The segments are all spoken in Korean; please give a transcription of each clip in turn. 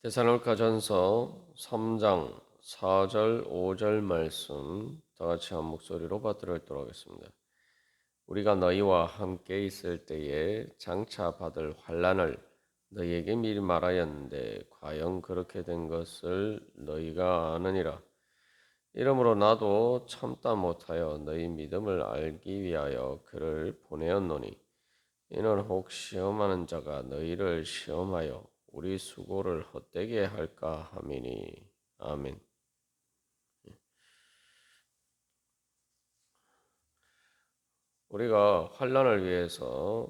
데살로니가전서 3장 4절 5절 말씀 다 같이 한 목소리로 받들도록 하겠습니다. 우리가 너희와 함께 있을 때에 장차 받을 환난을 너희에게 미리 말하였는데 과연 그렇게 된 것을 너희가 아느니라. 이러므로 나도 참다 못하여 너희 믿음을 알기 위하여 그를 보내었노니 이는 혹 시험하는 자가 너희를 시험하여 우리 수고를 헛되게 할까 함이니. 아멘. 우리가 환난을 위해서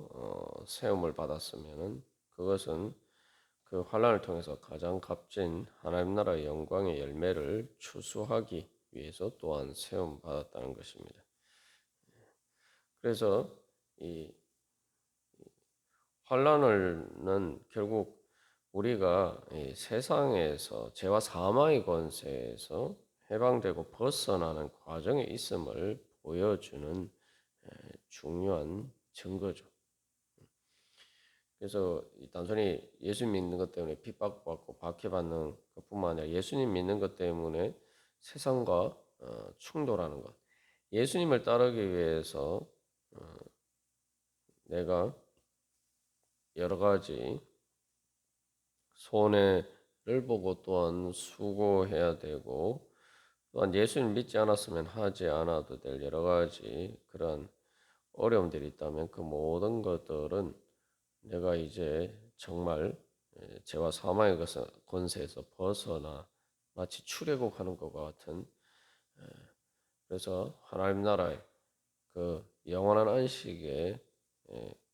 세움을 받았으면은 그것은 그 환난을 통해서 가장 값진 하나님 나라의 영광의 열매를 추수하기 위해서 또한 세움 받았다는 것입니다. 그래서 이 환난은 결국 우리가 이 세상에서 죄와 사망의 권세에서 해방되고 벗어나는 과정에 있음을 보여주는 중요한 증거죠. 그래서 단순히 예수 믿는 것 때문에 핍박받고 박해받는 것뿐만 아니라 예수님 믿는 것 때문에 세상과 충돌하는 것. 예수님을 따르기 위해서 내가 여러 가지 손해를 보고 또한 수고해야 되고 또한 예수님 믿지 않았으면 하지 않아도 될 여러 가지 그런 어려움들이 있다면 그 모든 것들은 내가 이제 정말 죄와 사망의 권세에서 벗어나 마치 출애굽하는 것과 같은 그래서 하나님 나라의 그 영원한 안식의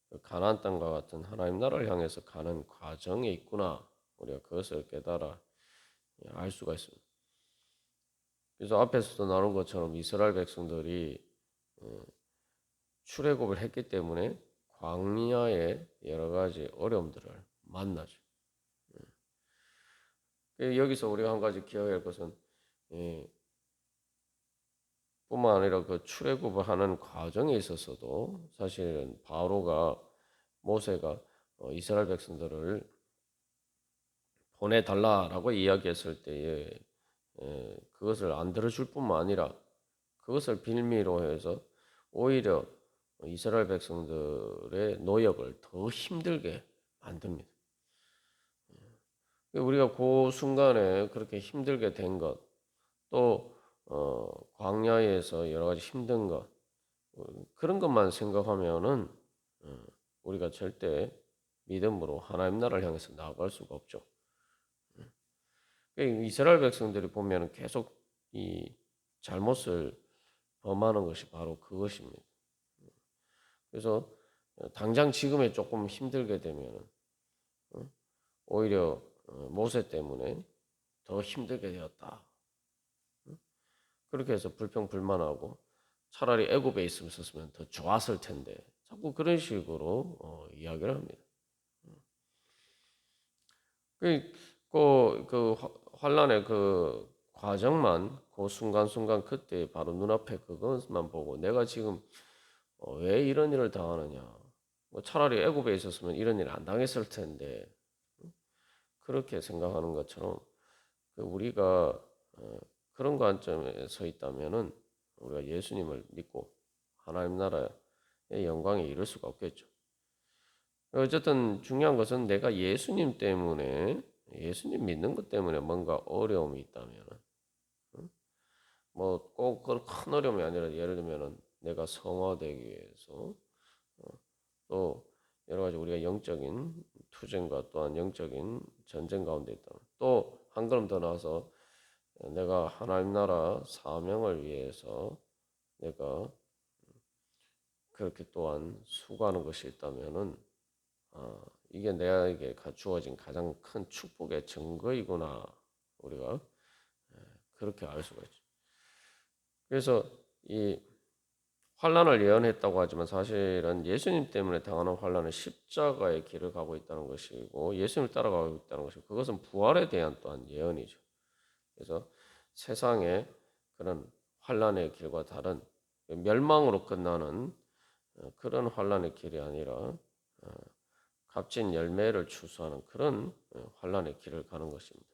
그 가나안 땅과 같은 하나님 나라를 향해서 가는 과정에 있구나. 우리가 그것을 깨달아 알 수가 있습니다. 그래서 앞에서도 나눈 것처럼 이스라엘 백성들이 출애굽을 했기 때문에 광야의 여러 가지 어려움들을 만나죠. 여기서 우리가 한 가지 기억해야 할 것은 뿐만 아니라 그 출애굽을 하는 과정에 있어서도 사실은 바로가 모세가 이스라엘 백성들을 보내달라라고 이야기했을 때에 그것을 안 들어줄 뿐만 아니라 그것을 빌미로 해서 오히려 이스라엘 백성들의 노역을 더 힘들게 만듭니다. 우리가 그 순간에 그렇게 힘들게 된 것, 또 광야에서 여러 가지 힘든 것, 그런 것만 생각하면은 우리가 절대 믿음으로 하나님 나라를 향해서 나아갈 수가 없죠. 이스라엘 백성들이 보면 계속 이 잘못을 범하는 것이 바로 그것입니다. 그래서 당장 지금에 조금 힘들게 되면 오히려 모세 때문에 더 힘들게 되었다. 그렇게 해서 불평불만하고 차라리 애굽에 있었으면 더 좋았을 텐데 자꾸 그런 식으로 이야기를 합니다. 그 환란의 그 과정만 그 순간순간 그때 바로 눈앞에 그것만 보고 내가 지금 왜 이런 일을 당하느냐. 뭐 차라리 애굽에 있었으면 이런 일 안 당했을 텐데 그렇게 생각하는 것처럼 우리가 그런 관점에 서 있다면은 우리가 예수님을 믿고 하나님 나라의 영광에 이를 수가 없겠죠. 어쨌든 중요한 것은 내가 예수님 때문에 예수님 믿는 것 때문에 뭔가 어려움이 있다면 뭐 꼭 그런 큰 어려움이 아니라 예를 들면은 내가 성화되기 위해서 또 여러 가지 우리가 영적인 투쟁과 또한 영적인 전쟁 가운데 있다면 또 한 걸음 더 나아서 내가 하나님 나라 사명을 위해서 내가 그렇게 또한 수고하는 것이 있다면은 이게 내게 주어진 가장 큰 축복의 증거이구나 우리가 그렇게 알 수가 있죠. 그래서 이 환란을 예언했다고 하지만 사실은 예수님 때문에 당하는 환란은 십자가의 길을 가고 있다는 것이고 예수님을 따라가고 있다는 것이고 그것은 부활에 대한 또한 예언이죠. 그래서 세상의 그런 환란의 길과 다른 멸망으로 끝나는 그런 환란의 길이 아니라 값진 열매를 추수하는 그런 환란의 길을 가는 것입니다.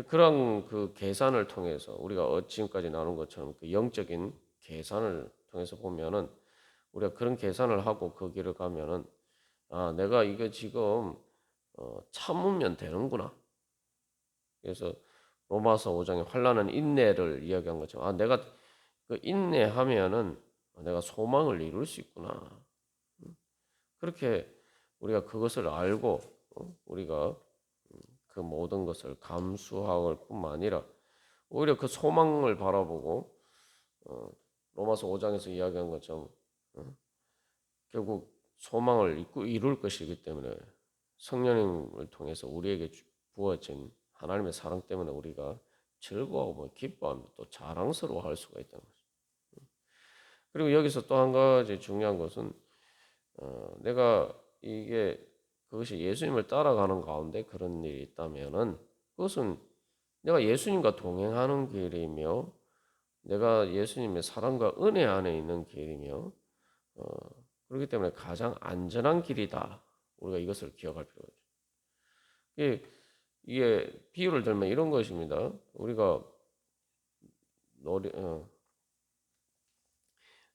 그런 그 계산을 통해서 우리가 지금까지 나눈 것처럼 그 영적인 계산을 통해서 보면은 우리가 그런 계산을 하고 그 길을 가면은 아, 내가 이거 지금 참으면 되는구나. 그래서 로마서 5장의 환란은 인내를 이야기한 것처럼 아, 내가 그 인내하면은 내가 소망을 이룰 수 있구나. 그렇게 우리가 그것을 알고 우리가 그 모든 것을 감수할 뿐만 아니라 오히려 그 소망을 바라보고 로마서 5장에서 이야기한 것처럼 결국 소망을 이룰 것이기 때문에 성령님을 통해서 우리에게 부어진 하나님의 사랑 때문에 우리가 즐거워하고 기뻐하며 또 자랑스러워할 수가 있다는 거죠. 그리고 여기서 또 한 가지 중요한 것은 내가 이게 그것이 예수님을 따라가는 가운데 그런 일이 있다면은 그것은 내가 예수님과 동행하는 길이며 내가 예수님의 사랑과 은혜 안에 있는 길이며 그렇기 때문에 가장 안전한 길이다. 우리가 이것을 기억할 필요가 있죠. 이게 비유를 들면 이런 것입니다. 우리가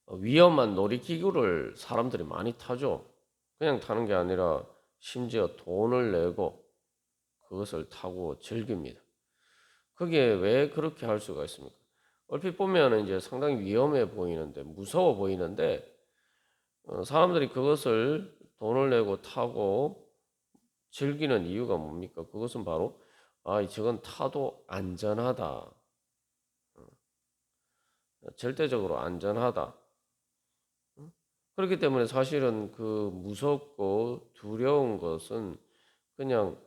위험한 놀이기구를 사람들이 많이 타죠. 그냥 타는 게 아니라 심지어 돈을 내고 그것을 타고 즐깁니다. 그게 왜 그렇게 할 수가 있습니까? 얼핏 보면 이제 상당히 위험해 보이는데 무서워 보이는데 사람들이 그것을 돈을 내고 타고 즐기는 이유가 뭡니까? 그것은 바로 저건 타도 안전하다. 절대적으로 안전하다. 그렇기 때문에 사실은 그 무섭고 두려운 것은 그냥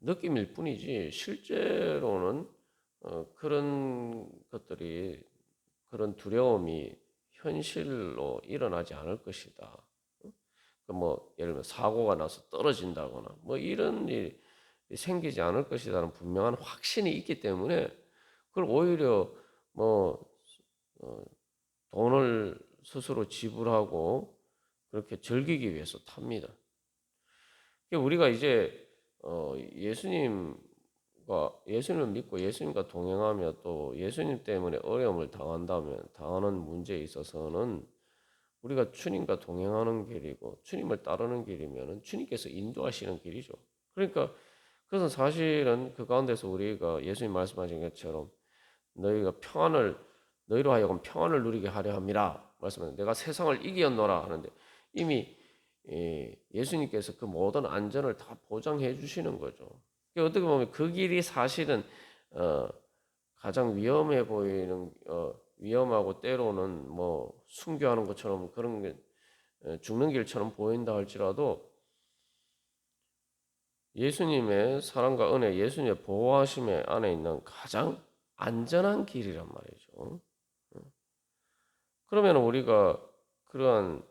느낌일 뿐이지 실제로는 그런 것들이 그런 두려움이 현실로 일어나지 않을 것이다. 뭐 예를 들면 사고가 나서 떨어진다거나 뭐 이런 일이 생기지 않을 것이라는 분명한 확신이 있기 때문에 그걸 오히려 뭐 돈을 스스로 지불하고 그렇게 즐기기 위해서 탑니다. 우리가 이제 예수님을 믿고 예수님과 동행하며 또 예수님 때문에 어려움을 당하는 문제에 있어서는 우리가 주님과 동행하는 길이고 주님을 따르는 길이면은 주님께서 인도하시는 길이죠. 그러니까 그것은 사실은 그 가운데서 우리가 예수님 말씀하신 것처럼 너희로 하여금 평안을 누리게 하려 함이라 말씀하는데 내가 세상을 이기었노라 하는데 이미 예수님께서 그 모든 안전을 다 보장해 주시는 거죠. 어떻게 보면 그 길이 사실은 가장 위험해 보이는 위험하고 때로는 뭐 순교하는 것처럼 그런 게 죽는 길처럼 보인다 할지라도 예수님의 사랑과 은혜, 예수님의 보호하심의 안에 있는 가장 안전한 길이란 말이죠. 그러면 우리가 그러한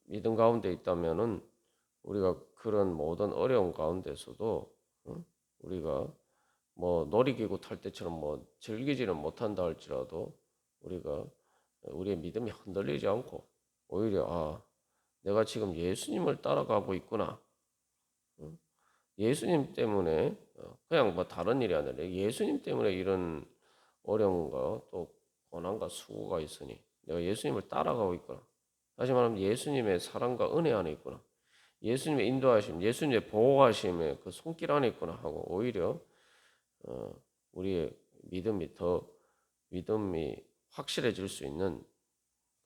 믿음 가운데 있다면은 우리가 그런 모든 어려운 가운데서도 우리가 뭐 놀이기구 탈 때처럼 뭐 즐기지는 못한다 할지라도 우리가 우리의 믿음이 흔들리지 않고 오히려 내가 지금 예수님을 따라가고 있구나. 예수님 때문에 그냥 뭐 다른 일이 아니라 예수님 때문에 이런 어려움과 또 고난과 수고가 있으니 내가 예수님을 따라가고 있구나. 다시 말하면 예수님의 사랑과 은혜 안에 있구나. 예수님의 인도하심, 예수님의 보호하심의 그 손길 안에 있구나 하고 오히려 우리의 믿음이 확실해질 수 있는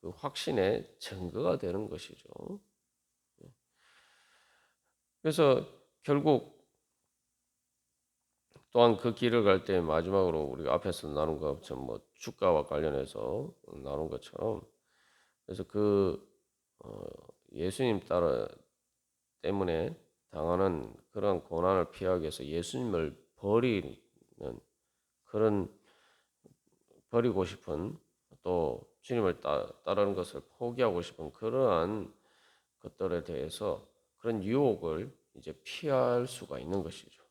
그 확신의 증거가 되는 것이죠. 그래서 결국 또한 그 길을 갈 때 마지막으로 우리가 앞에서 나눈 것처럼 뭐 주가와 관련해서 나눈 것처럼 그래서 예수님 따라 때문에 당하는 그런 고난을 피하기 위해서 예수님을 버리고 싶은 또 주님을 따르는 것을 포기하고 싶은 그러한 것들에 대해서 그런 유혹을 이제 피할 수가 있는 것이죠.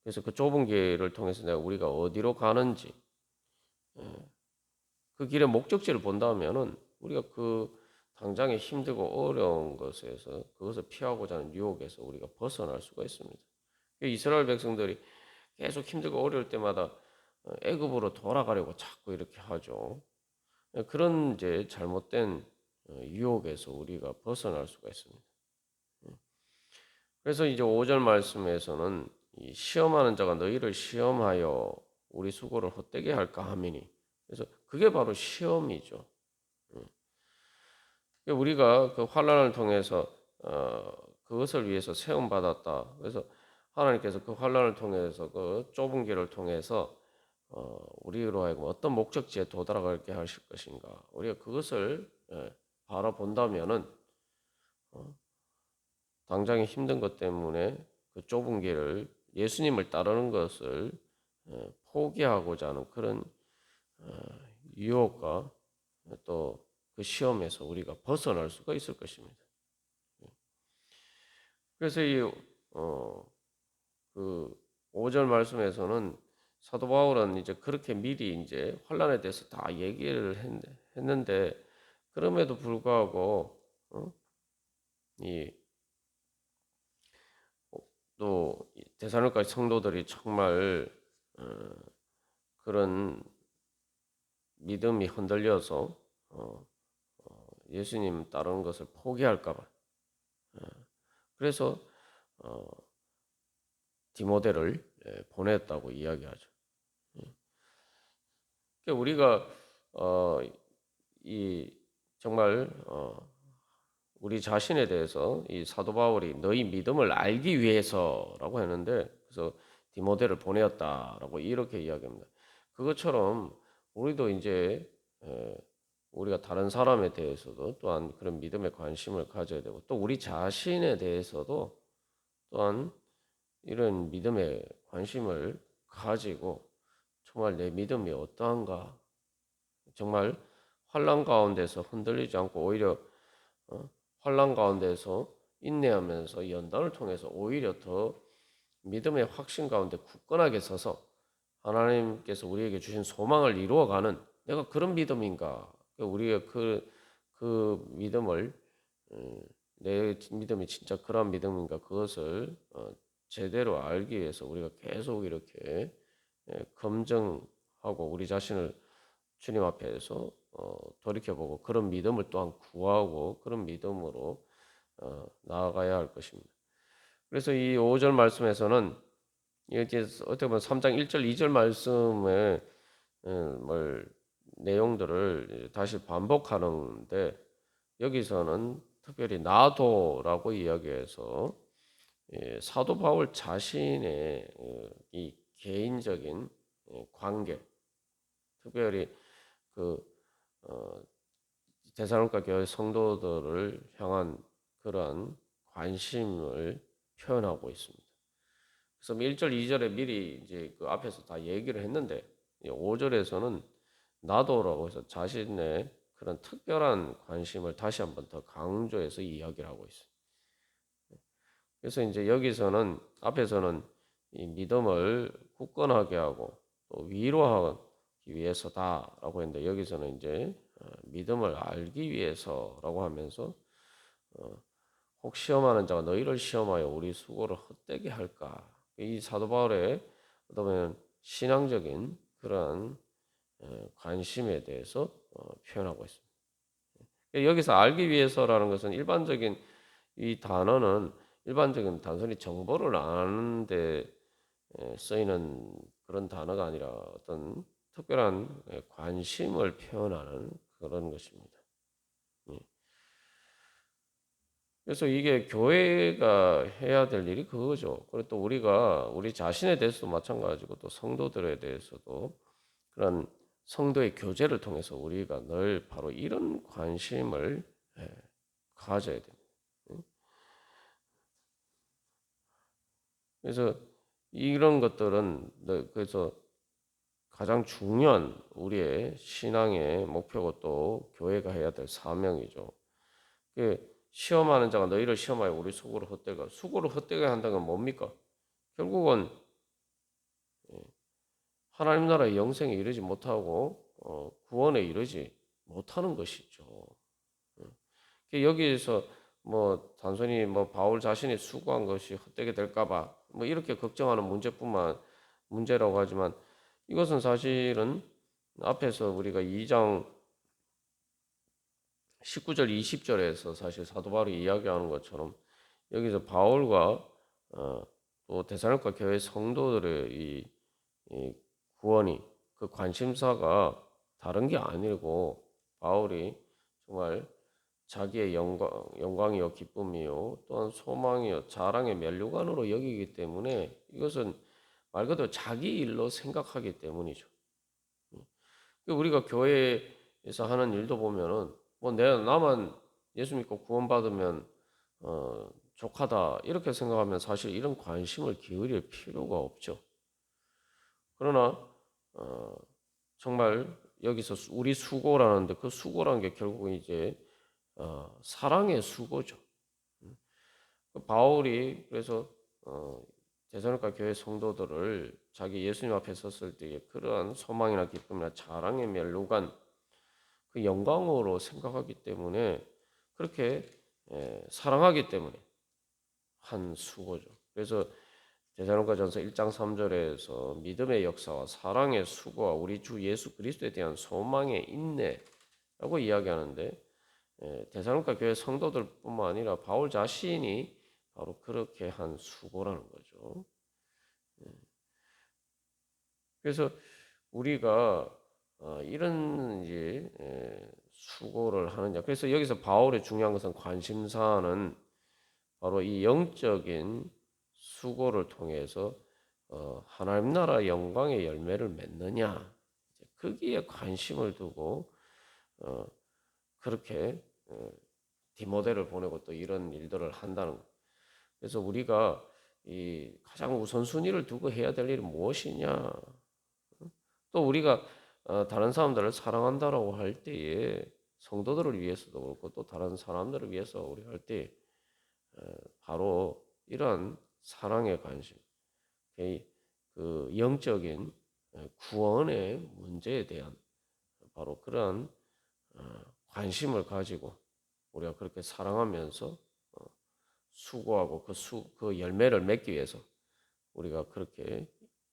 그래서 그 좁은 길을 통해서 우리가 어디로 가는지 그 길의 목적지를 본다면은 우리가 그 당장에 힘들고 어려운 것에서 그것을 피하고자 하는 유혹에서 우리가 벗어날 수가 있습니다. 이스라엘 백성들이 계속 힘들고 어려울 때마다 애굽으로 돌아가려고 자꾸 이렇게 하죠. 그런 이제 잘못된 유혹에서 우리가 벗어날 수가 있습니다. 그래서 이제 5절 말씀에서는 이 시험하는 자가 너희를 시험하여 우리 수고를 헛되게 할까 하미니. 그래서 그게 바로 시험이죠. 우리가 그 환난을 통해서 그것을 위해서 세움 받았다. 그래서 하나님께서 그 환난을 통해서 그 좁은 길을 통해서 우리로 하여금 어떤 목적지에 도달하게 하실 것인가. 우리가 그것을 바라본다면은 당장에 힘든 것 때문에 그 좁은 길을 예수님을 따르는 것을 포기하고자 하는 그런 유혹과 또 그 시험에서 우리가 벗어날 수가 있을 것입니다. 그래서 그 5절 말씀에서는 사도 바울은 이제 그렇게 미리 이제 환란에 대해서 다 얘기를 했는데 그럼에도 불구하고 이 또 데살로니가 성도들이 정말 그런 믿음이 흔들려서 예수님 따르는 것을 포기할까봐 그래서 디모데를 보냈다고 이야기하죠. 그러니까 우리가 이 정말 우리 자신에 대해서 이 사도 바울이 너희 믿음을 알기 위해서라고 했는데 그래서 디모데를 보내었다라고 이렇게 이야기합니다. 그것처럼 우리도 이제 우리가 다른 사람에 대해서도 또한 그런 믿음에 관심을 가져야 되고 또 우리 자신에 대해서도 또한 이런 믿음에 관심을 가지고 정말 내 믿음이 어떠한가 정말 환난 가운데서 흔들리지 않고 오히려 환난 가운데서 인내하면서 연단을 통해서 오히려 더 믿음의 확신 가운데 굳건하게 서서 하나님께서 우리에게 주신 소망을 이루어가는 내가 그런 믿음인가 우리가 그 믿음을 내 믿음이 진짜 그런 믿음인가 그것을 제대로 알기 위해서 우리가 계속 이렇게 검증하고 우리 자신을 주님 앞에서 돌이켜보고 그런 믿음을 또한 구하고 그런 믿음으로 나아가야 할 것입니다. 그래서 이 5절 말씀에서는 이제 어떻게 보면 3장 1절 2절 말씀의 뭘 내용들을 다시 반복하는데 여기서는 특별히 나도라고 이야기해서 사도 바울 자신의 이 개인적인 관계, 특별히 그 데살로니가 교회 성도들을 향한 그러한 관심을 표현하고 있습니다. 그래서 1절, 2절에 미리 이제 그 앞에서 다 얘기를 했는데 5절에서는 나도라고 해서 자신의 그런 특별한 관심을 다시 한번 더 강조해서 이야기를 하고 있어요. 그래서 이제 여기서는 앞에서는 이 믿음을 굳건하게 하고 또 위로하기 위해서다라고 했는데 여기서는 이제 믿음을 알기 위해서라고 하면서 혹 시험하는 자가 너희를 시험하여 우리 수고를 헛되게 할까? 이 사도 바울의 어쩌면 신앙적인 그러한 관심에 대해서 표현하고 있습니다. 여기서 알기 위해서라는 것은 일반적인 이 단어는 일반적인 단순히 정보를 아는데 쓰이는 그런 단어가 아니라 어떤 특별한 관심을 표현하는 그런 것입니다. 그래서 이게 교회가 해야 될 일이 그거죠. 그리고 또 우리가 우리 자신에 대해서도 마찬가지고 또 성도들에 대해서도 그런 성도의 교제를 통해서 우리가 늘 바로 이런 관심을 가져야 됩니다. 그래서 이런 것들은 그래서 가장 중요한 우리의 신앙의 목표고 또 교회가 해야 될 사명이죠. 시험하는 자가 너희를 시험하여 우리 수고를 헛되게 수고를 헛되게 한다는 건 뭡니까? 결국은 하나님 나라의 영생에 이르지 못하고 구원에 이르지 못하는 것이죠. 여기에서 뭐 단순히 뭐 바울 자신이 수고한 것이 헛되게 될까봐 뭐 이렇게 걱정하는 문제라고 하지만 이것은 사실은 앞에서 우리가 2장 19절 20절에서 사실 사도 바울이 이야기하는 것처럼 여기서 바울과 또 데살로니가 교회 성도들의 이 구원이 그 관심사가 다른 게 아니고 바울이 정말 자기의 영광이요 기쁨이요 또한 소망이요 자랑의 면류관으로 여기기 때문에 이것은 말 그대로 자기 일로 생각하기 때문이죠. 우리가 교회에서 하는 일도 보면은 뭐 내가 나만 예수 믿고 구원받으면 족하다 이렇게 생각하면 사실 이런 관심을 기울일 필요가 없죠. 그러나 정말 여기서 우리 수고라는데 그 수고라는 게 결국은 이제 사랑의 수고죠. 바울이 그래서 데살로니가 교회 성도들을 자기 예수님 앞에 섰을 때의 그러한 소망이나 기쁨이나 자랑의 면류관 그 영광으로 생각하기 때문에 그렇게 사랑하기 때문에 한 수고죠. 그래서 데살로니가전서 1장 3절에서 믿음의 역사와 사랑의 수고와 우리 주 예수 그리스도에 대한 소망의 인내라고 이야기하는데 데살로니가 교회 성도들뿐만 아니라 바울 자신이 바로 그렇게 한 수고라는 거죠. 그래서 우리가 이런 이제 수고를 하느냐. 그래서 여기서 바울의 중요한 것은 관심사는 바로 이 영적인 수고를 통해서 하나님 나라 영광의 열매를 맺느냐. 거기에 관심을 두고 그렇게 디모데를 보내고 또 이런 일들을 한다는 것. 그래서 우리가 이 가장 우선순위를 두고 해야 될 일이 무엇이냐? 또 우리가 다른 사람들을 사랑한다라고 할 때에 성도들을 위해서도 그렇고 또 다른 사람들을 위해서 우리 할 때 바로 이러한 사랑의 관심, 그 영적인 구원의 문제에 대한 바로 그러한 관심을 가지고 우리가 그렇게 사랑하면서 수고하고 그 열매를 맺기 위해서 우리가 그렇게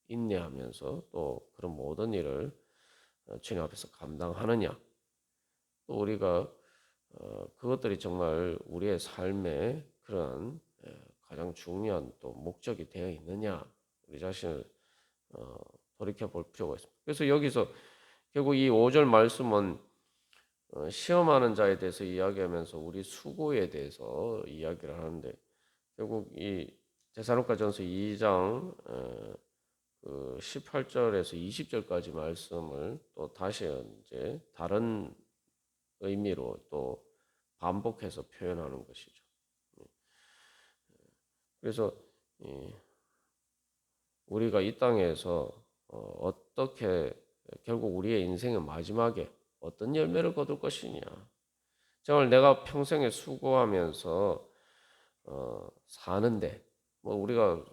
인내하면서 또 그런 모든 일을 주님 앞에서 감당하느냐. 또 우리가 그것들이 정말 우리의 삶의 그런 가장 중요한 또 목적이 되어 있느냐. 우리 자신을 돌이켜 볼 필요가 있습니다. 그래서 여기서 결국 이 5절 말씀은 시험하는 자에 대해서 이야기하면서 우리 수고에 대해서 이야기를 하는데 결국 이 데살로니가전서 2장 그 18절에서 20절까지 말씀을 또 다시 이제 다른 의미로 또 반복해서 표현하는 것이죠. 그래서 우리가 이 땅에서 어떻게 결국 우리의 인생의 마지막에 어떤 열매를 거둘 것이냐. 정말 내가 평생에 수고하면서 사는데 뭐 우리가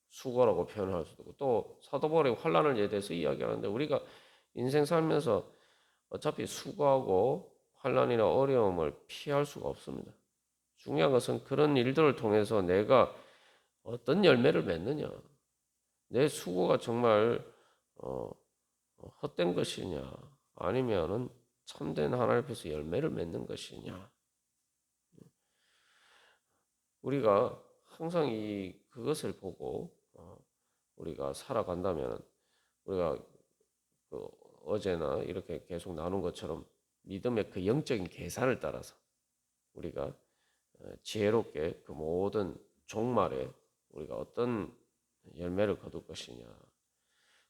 수고라고 표현할 수도 있고 또 사도 바울의 환난을 예대해서 이야기하는데 우리가 인생 살면서 어차피 수고하고 환난이나 어려움을 피할 수가 없습니다. 중요한 것은 그런 일들을 통해서 내가 어떤 열매를 맺느냐. 내 수고가 정말 헛된 것이냐 아니면은 참된 하나님 앞에서 열매를 맺는 것이냐. 우리가 항상 그것을 보고 우리가 살아간다면 우리가 그 어제나 이렇게 계속 나눈 것처럼 믿음의 그 영적인 계산을 따라서 우리가 지혜롭게 그 모든 종말에 우리가 어떤 열매를 거둘 것이냐.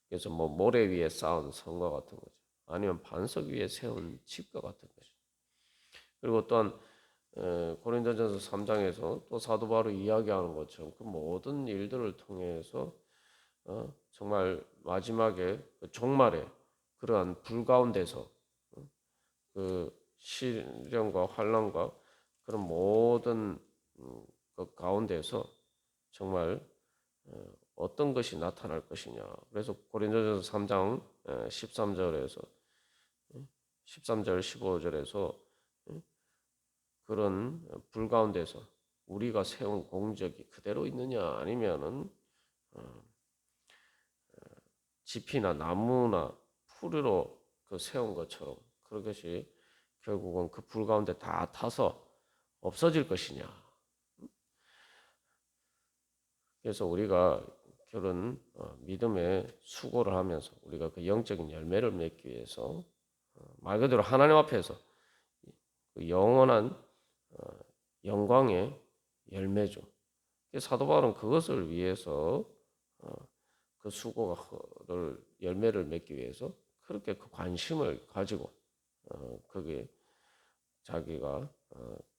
그래서 뭐 모래 위에 쌓은 성과 같은 거죠. 아니면 반석 위에 세운 집과 같은 거죠. 그리고 또한 고린도전서 3장에서 또 사도 바울이 이야기하는 것처럼 그 모든 일들을 통해서 정말 마지막에 그 종말에 그러한 불 가운데서 그 시련과 환난과 그런 모든 그 가운데서 정말 어떤 것이 나타날 것이냐. 그래서 고린도전서 3장 13절에서 13절 15절에서 그런 불 가운데서 우리가 세운 공적이 그대로 있느냐 아니면은 짚이나 나무나 풀으로 그 세운 것처럼 그것이 결국은 그 불 가운데 다 타서 없어질 것이냐. 그래서 우리가 그런 믿음의 수고를 하면서 우리가 그 영적인 열매를 맺기 위해서 말 그대로 하나님 앞에서 그 영원한 영광의 열매죠. 사도 바울은 그것을 위해서 그 수고를 열매를 맺기 위해서 그렇게 그 관심을 가지고 거기에 자기가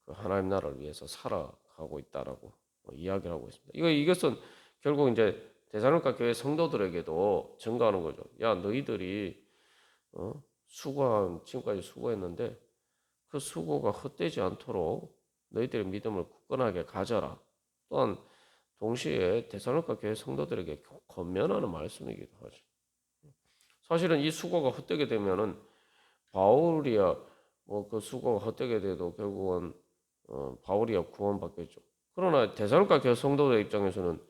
그 하나님 나라를 위해서 살아가고 있다라고 이야기를 하고 있습니다. 이것은 결국 이제 데살로니가 교회 성도들에게도 증거하는 거죠. 야, 너희들이 수고한 지금까지 수고했는데 그 수고가 헛되지 않도록 너희들의 믿음을 굳건하게 가져라. 또한 동시에 데살로니가 교회 성도들에게 권면하는 말씀이기도 하죠. 사실은 이 수고가 헛되게 되면은 바울이야 뭐 그 수고가 헛되게 돼도 결국은 바울이야 구원받겠죠. 그러나 데살로니가 교회 성도들 입장에서는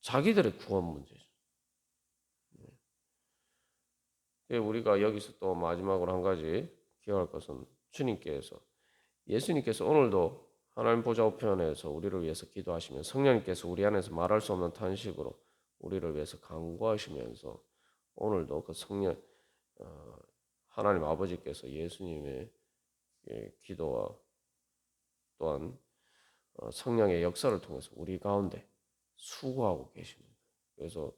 자기들의 구원 문제죠. 우리가 여기서 또 마지막으로 한 가지 기억할 것은 예수님께서 오늘도 하나님 보좌 우편에서 우리를 위해서 기도하시면 성령님께서 우리 안에서 말할 수 없는 탄식으로 우리를 위해서 간구하시면서 오늘도 그 성령 하나님 아버지께서 예수님의 기도와 또한 성령의 역사를 통해서 우리 가운데 수고하고 계십니다. 그래서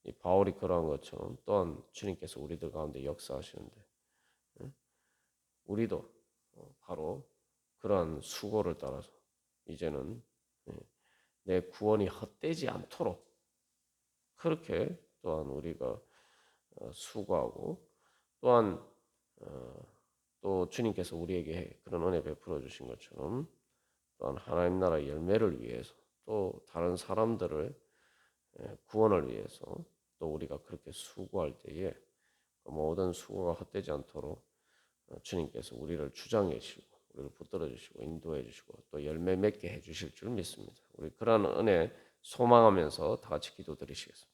이 바울이 그러한 것처럼 또한 주님께서 우리들 가운데 역사하시는데 우리도 바로 그러한 수고를 따라서 이제는 내 구원이 헛되지 않도록 그렇게 또한 우리가 수고하고 또한 또 주님께서 우리에게 그런 은혜 베풀어 주신 것처럼 또한 하나님 나라의 열매를 위해서 또 다른 사람들을 구원을 위해서 또 우리가 그렇게 수고할 때에 모든 수고가 헛되지 않도록 주님께서 우리를 주장해 주시고 우리를 붙들어 주시고 인도해 주시고 또 열매 맺게 해 주실 줄 믿습니다. 우리 그러한 은혜 소망하면서 다 같이 기도드리시겠습니다.